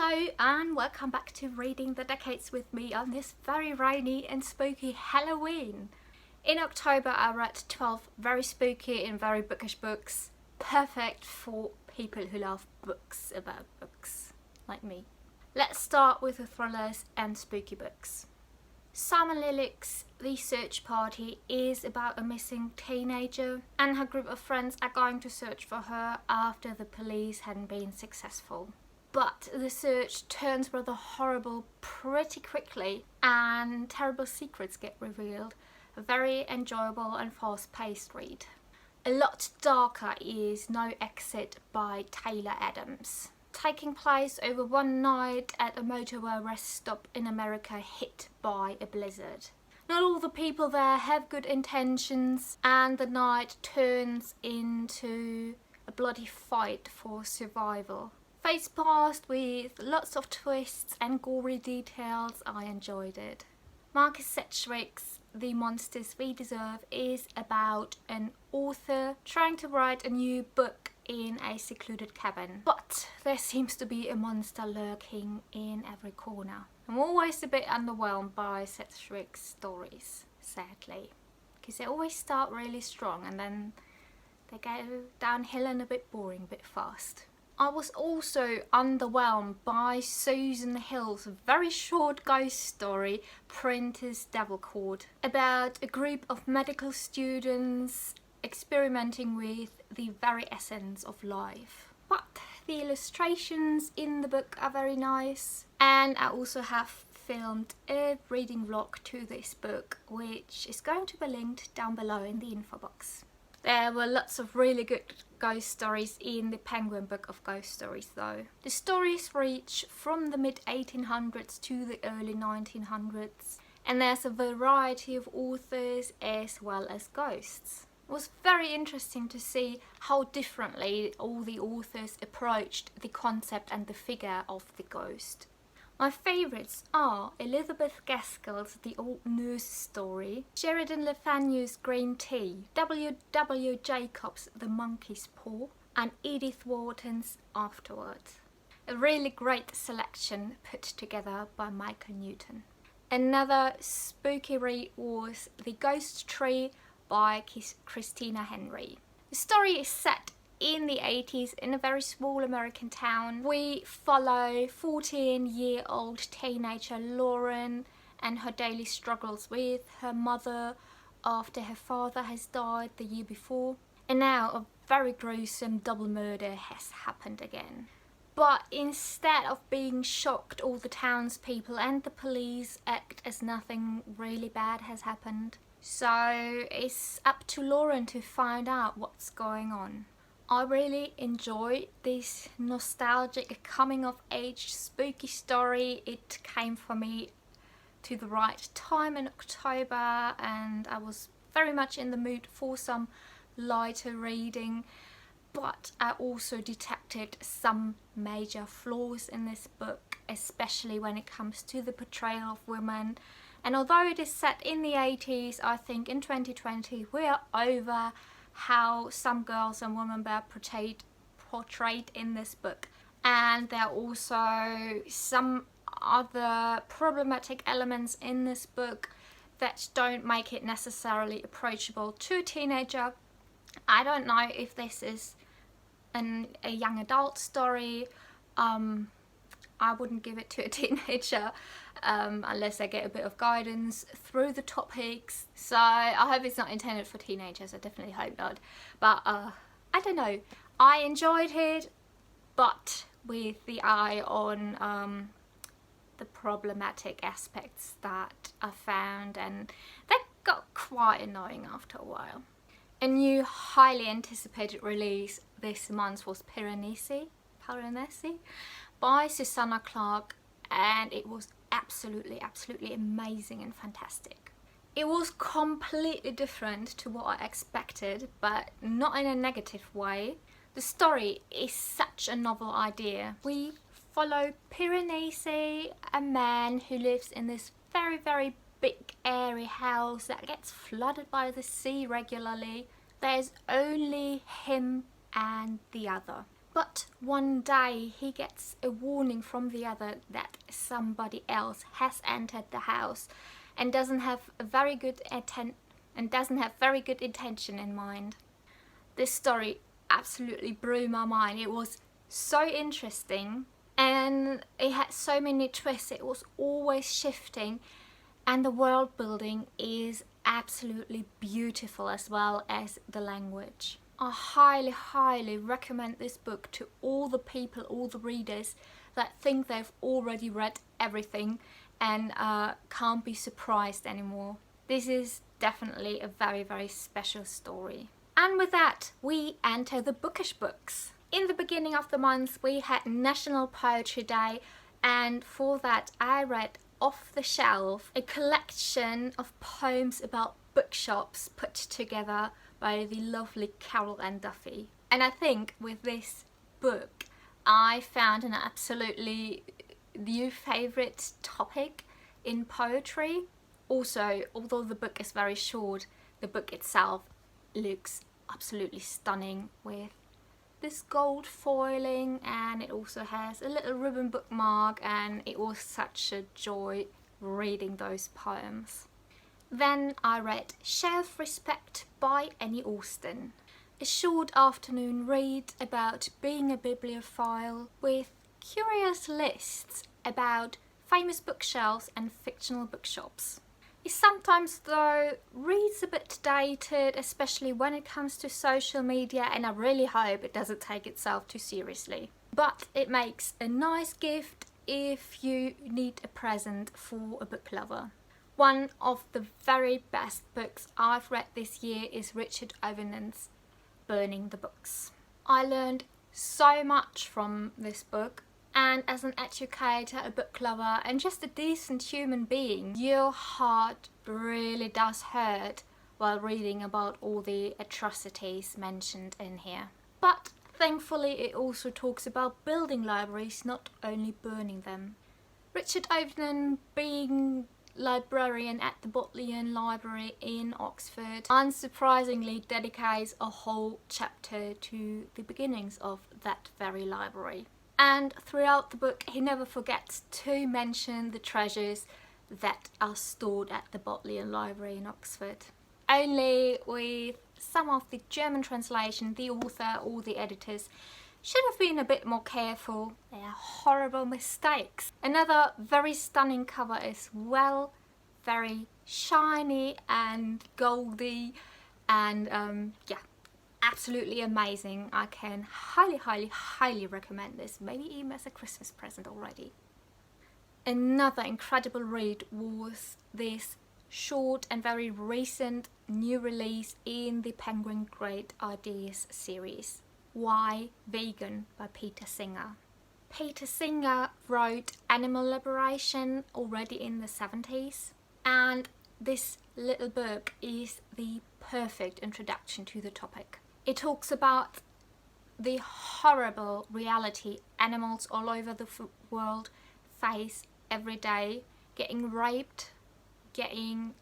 Hello and welcome back to Reading the Decades with me on this very rainy and spooky Halloween. In October I read 12 very spooky and very bookish books, perfect for people who love books about books, like me. Let's start with the thrillers and spooky books. Simon Lilik's The Search Party is about a missing teenager, and her group of friends are going to search for her after the police hadn't been successful. But the search turns rather horrible pretty quickly and terrible secrets get revealed. A very enjoyable and fast-paced read. A lot darker is No Exit by Taylor Adams. Taking place over one night at a motorway rest stop in America hit by a blizzard. Not all the people there have good intentions, and the night turns into a bloody fight for survival. Fast with lots of twists and gory details. I enjoyed it. Marcus Sedgwick's The Monsters We Deserve is about an author trying to write a new book in a secluded cabin, but there seems to be a monster lurking in every corner. I'm always a bit underwhelmed by Sedgwick's stories, sadly, because they always start really strong and then they go downhill and a bit boring, a bit fast. I was also underwhelmed by Susan Hill's very short ghost story, Printer's Devil Court, about a group of medical students experimenting with the very essence of life. But the illustrations in the book are very nice, and I also have filmed a reading vlog to this book, which is going to be linked down below in the info box. There were lots of really good ghost stories in the Penguin book of ghost stories though. The stories reach from the mid-1800s to the early 1900s, and there's a variety of authors as well as ghosts. It was very interesting to see how differently all the authors approached the concept and the figure of the ghost. My favourites are Elizabeth Gaskell's The Old Nurse Story, Sheridan Le Fanu's Green Tea, W. Jacobs' The Monkey's Paw, and Edith Wharton's Afterwards. A really great selection put together by Michael Newton. Another spooky read was The Ghost Tree by Christina Henry. The story is set in the 80s in a very small American town. We follow 14-year-old teenager Lauren and her daily struggles with her mother after her father has died the year before, and now a very gruesome double murder has happened again. But instead of being shocked, all the townspeople and the police act as nothing really bad has happened. So it's up to Lauren to find out what's going on. I really enjoyed this nostalgic coming-of-age spooky story. It came for me to the right time in October, and I was very much in the mood for some lighter reading, but I also detected some major flaws in this book, especially when it comes to the portrayal of women. And although it is set in the 80s, I think in 2020 we are over how some girls and women were portrayed in this book, and there are also some other problematic elements in this book that don't make it necessarily approachable to a teenager. I don't know if this is a young adult story. I wouldn't give it to a teenager unless they get a bit of guidance through the topics. So I hope it's not intended for teenagers. I definitely hope not. But I don't know. I enjoyed it, but with the eye on the problematic aspects that I found, and that got quite annoying after a while. A new highly anticipated release this month was Piranesi by Susanna Clarke, and it was absolutely amazing and fantastic. It was completely different to what I expected, but not in a negative way. The story is such a novel idea. We follow Piranesi, a man who lives in this very big airy house that gets flooded by the sea regularly. There's only him and the other. But one day he gets a warning from the other that somebody else has entered the house and doesn't have very good intention in mind. This story absolutely blew my mind. It was so interesting and it had so many twists. It was always shifting, and the world building is absolutely beautiful as well as the language. I highly recommend this book to all the people, all the readers that think they've already read everything and can't be surprised anymore. This is definitely a very special story. And with that, we enter the bookish books. In the beginning of the month we had National Poetry Day, and for that I read Off the Shelf, a collection of poems about bookshops put together by the lovely Carol and Duffy. And I think with this book I found an absolutely new favourite topic in poetry. Also, although the book is very short, the book itself looks absolutely stunning with this gold foiling, and it also has a little ribbon bookmark, and it was such a joy reading those poems. Then I read Shelf Respect by Annie Austen, a short afternoon read about being a bibliophile with curious lists about famous bookshelves and fictional bookshops. It sometimes though reads a bit dated, especially when it comes to social media, and I really hope it doesn't take itself too seriously. But it makes a nice gift if you need a present for a book lover. One of the very best books I've read this year is Richard Ovanen's Burning the Books. I learned so much from this book, and as an educator, a book lover and just a decent human being, your heart really does hurt while reading about all the atrocities mentioned in here. But thankfully it also talks about building libraries, not only burning them. Richard Ovenen, being librarian at the Bodleian Library in Oxford, unsurprisingly dedicates a whole chapter to the beginnings of that very library. And throughout the book he never forgets to mention the treasures that are stored at the Bodleian Library in Oxford. Only with some of the German translation, the author or the editors should have been a bit more careful. They are horrible mistakes. Another very stunning cover as well, very shiny and goldy, and yeah, absolutely amazing. I can highly recommend this, maybe even as a Christmas present already. Another incredible read was this short and very recent new release in the Penguin Great Ideas series, Why Vegan by Peter Singer. Peter Singer wrote Animal Liberation already in the 70s, and this little book is the perfect introduction to the topic. It talks about the horrible reality animals all over the world face every day, getting raped, getting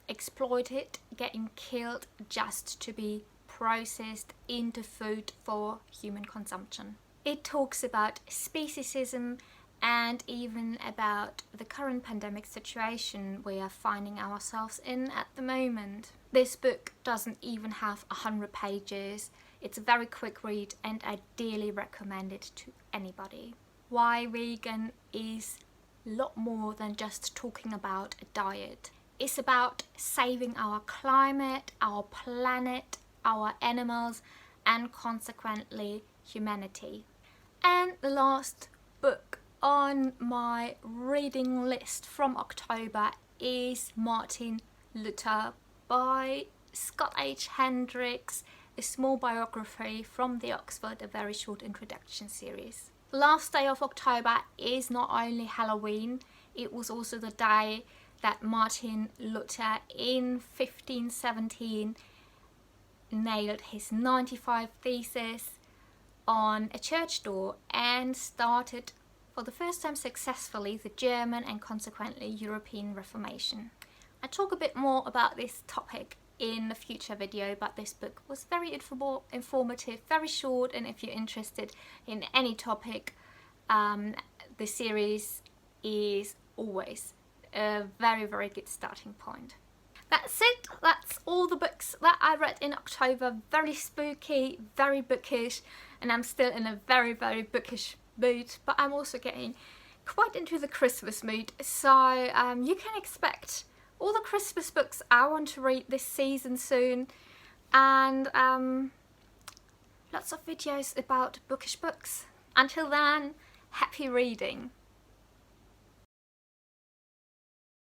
exploited, getting killed just to be processed into food for human consumption. It talks about speciesism and even about the current pandemic situation we are finding ourselves in at the moment. This book doesn't even have 100 pages. It's a very quick read and I dearly recommend it to anybody. Why Vegan is a lot more than just talking about a diet. It's about saving our climate, our planet, our animals, and consequently humanity. And the last book on my reading list from October is Martin Luther by Scott H. Hendricks, a small biography from the Oxford, a very short introduction series. The last day of October is not only Halloween, it was also the day that Martin Luther in 1517 nailed his 95 theses on a church door and started for the first time successfully the German and consequently European Reformation. I talk a bit more about this topic in a future video, but this book was very informative, very short, and if you're interested in any topic, the series is always a very good starting point. That's it. That's all the books that I read in October. Very spooky, very bookish, and I'm still in a very bookish mood, but I'm also getting quite into the Christmas mood, so you can expect all the Christmas books I want to read this season soon, and lots of videos about bookish books. Until then, happy reading.